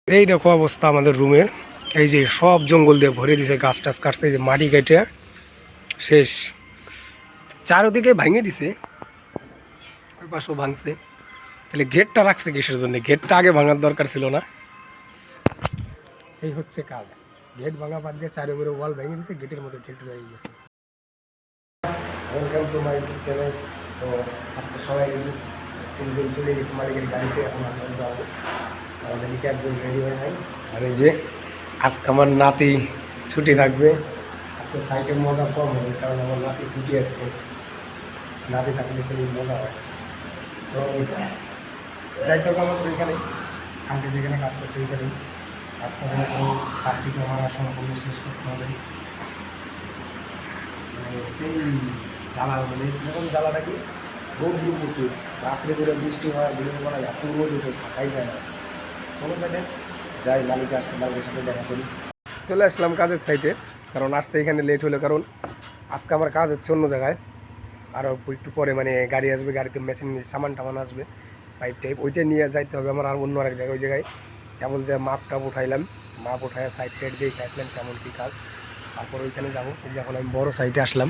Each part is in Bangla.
এই দেখো অবস্থা আমাদের রুমের। এই যে সব জঙ্গল দিয়ে ভরে দিছে, গাছ টাছ কাটছে, এই যে মাটি কেটে শেষ, চারোদিকে ভাঙে দিছে, ওই পাশেও ভাঙছে। তাহলে গেটটা রাখছে কিসের জন্য? গেটটা আগে ভাঙার দরকার ছিল না। এই হচ্ছে কাজ, গেট ভাঙা বাদ দিয়ে চারিদিকে ওয়াল ভেঙে দিছে, গেটের মধ্যে গেট রয়ে গেছে। Welcome to my YouTube channel. তো আজকে সবাই তিনজন চলে গেছে মালিকের গাড়িতে, এখন আমরা যাবো। আমাদের দিকে একজন রেডি হয়ে নাই। আর এই যে আজকে আমার নাতি ছুটি থাকবে, আজকে সাইটে মজা কম হবে, কারণ আমার নাতি ছুটি আছে। নাতি থাকলে সেই মজা হয়। তো যাইতে হবে আমাদের ওইখানে, আগে যেখানে কাজ করছে ওইখানেই কাজ করে। এখন কার্তিক আমার সম্পূর্ণ শেষ করতে হবে। মানে সেই জ্বালা, মানে এরকম জ্বালাটা কি, রোদ্রু প্রচুর, রাত্রে করে বৃষ্টি হয়, দিনের বেলা এত রোদ উঠে থাকাই যায় না। চলো তাহলে যাই, মালিক আসছে, মালিকের সাথে দেখা করি। চলে আসলাম কাজের সাইটে, কারণ আসতে এখানে লেট হলো, কারণ আজকে আমার কাজ হচ্ছে অন্য জায়গায়। আরও একটু পরে মানে গাড়ি আসবে, গাড়িতে মেশিন সামান টামান আসবে, পাইপ টাইপ, ওইটা নিয়ে যাইতে হবে আমার আর অন্য আরেক জায়গায়। ওই জায়গায় কেবল যে মাপ টাপ উঠাইলাম, মাপ উঠায় সাইড টাইড দেখে আসলাম কেমন কী কাজ, তারপর ওইখানে যাবো। এই যে এখন আমি বড়ো সাইটে আসলাম,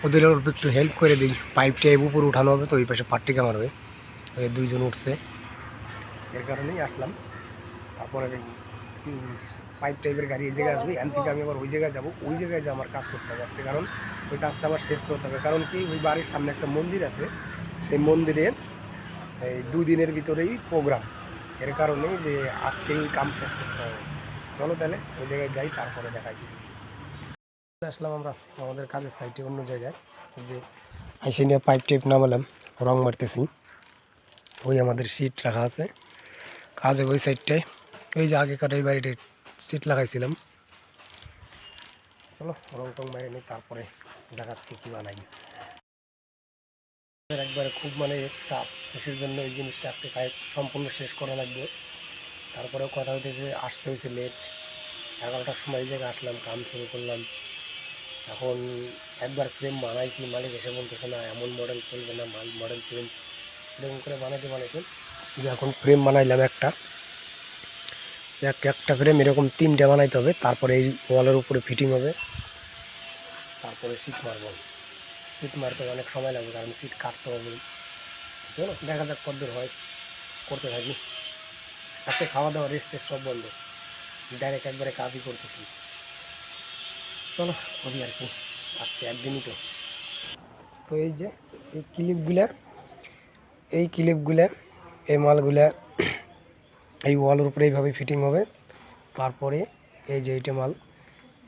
ওদের অল্প একটু হেল্প করে দিই। পাইপ টাইপ উপরে উঠানো হবে, তো ওই পাশে পাট্টি কামার ওই দুইজন উঠছে, এর কারণেই আসলাম। তারপরে পাইপ টাইপের গাড়ি এই জায়গায় আসবে, এখান থেকে আমি আবার ওই জায়গায় যাবো, ওই জায়গায় যে আমার কাজ করতে হবে আজকে, কারণ ওই কাজটা আমার শেষ করতে হবে। কারণ কি, ওই বাড়ির সামনে একটা মন্দির আছে, সেই মন্দিরে এই দুদিনের ভিতরেই প্রোগ্রাম, এর কারণেই যে আজকেই কাম শেষ করতে হবে। চলো তাহলে ওই জায়গায় যাই, তারপরে দেখাই কিছু। আসলাম আমরা আমাদের কাজের সাইটে অন্য জায়গায়, যে আইসে নিয়ে পাইপ টাইপ নামালাম, রং মারতেছি। ওই আমাদের সিট রাখা আছে কাজে ওই সাইডটায়, ওই যে আগে কাটা এই বাড়িতে সিট লাগাইছিলাম। চলো রং টং মারি নিই, তারপরে দেখাচ্ছি কী বানাই। একবারে খুব মানে চাপ, কিসের জন্য এই জিনিসটা আজকে সম্পূর্ণ শেষ করা লাগবে। তারপরেও কথা হইতেছে, আসতে হয়েছে লেট, 11টার সময় এই জায়গায় আসলাম, কাম শুরু করলাম। এখন একবার ফ্রেম বানাইছি, মালিক এসে বলতেছে না এমন মডেল চলবে না, মডেল চেঞ্জ, এরকম করে বানাইতে যে এখন ফ্রেম বানাইলাম একটা ফ্রেম এরকম 3টে বানাইতে হবে, তারপরে এই ওয়ালের উপরে ফিটিং হবে, তারপরে সিট মারবো। সিট মারতে অনেক সময় লাগবে, কারণ সিট কাটতে হবে। চলো দেখা যাক কতদূর হয়, করতে থাকি। আজকে খাওয়া দাওয়া রেস্টের সব বন্ধ, ডাইরেক্ট একবারে কাজই করতেছি। চলো করি আর কি, আজকে একদিনই তো। তো এই যে এই ক্লিপগুলা এই মালগুলা এই ওয়ালের উপরে এইভাবে ফিটিং হবে। তারপরে এই যে এইটা মাল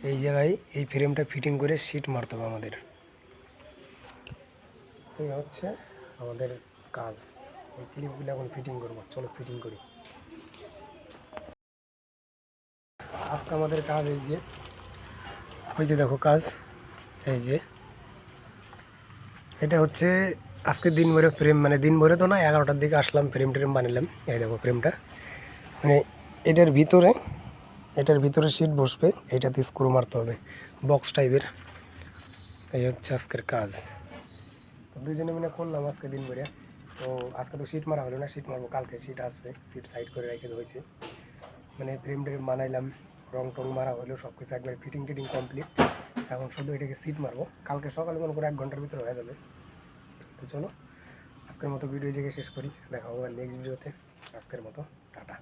এই জায়গায় এই ফ্রেমটা ফিটিং করে সিট মারতে হবে আমাদের। এই হচ্ছে আমাদের কাজ, এই ক্লিপগুলো এখন ফিটিং করবো। চলো ফিটিং করি। আজকে আমাদের কাজ এই যে, ওই যে দেখো কাজ, এই যে এটা হচ্ছে আজকে দিন ভরে ফ্রেম, মানে দিন ভরে তো না, 11টার দিকে আসলাম, ফ্রেম ট্রেম বানালাম। এই দেখো ফ্রেমটা, মানে এটার ভিতরে সিট বসবে, এইটাতে স্ক্রু মারতে হবে বক্স টাইপের। এই হচ্ছে আজকের কাজ। তো দুজনে মিলে করলাম আজকে দিন ভরে। তো আজকে তো সিট মারা হলো না, সিট মারবো কালকে, সিট আসছে, সিট সাইড করে রেখে হয়েছে। মানে ফ্রেম ট্রেম বানাইলাম, রং টং মারা হলো, সব কিছু একবার ফিটিং টিটিং কমপ্লিট। এখন শুধু এটাকে সিট মারবো, কালকে সকালে মনে করে 1 ঘন্টার ভিতরে হয়ে যাবে। তো চলো আজকের মতো ভিডিও জায়গায় শেষ করি, দেখা হবে নেক্সট ভিডিওতে। আজকের মতো টাটা।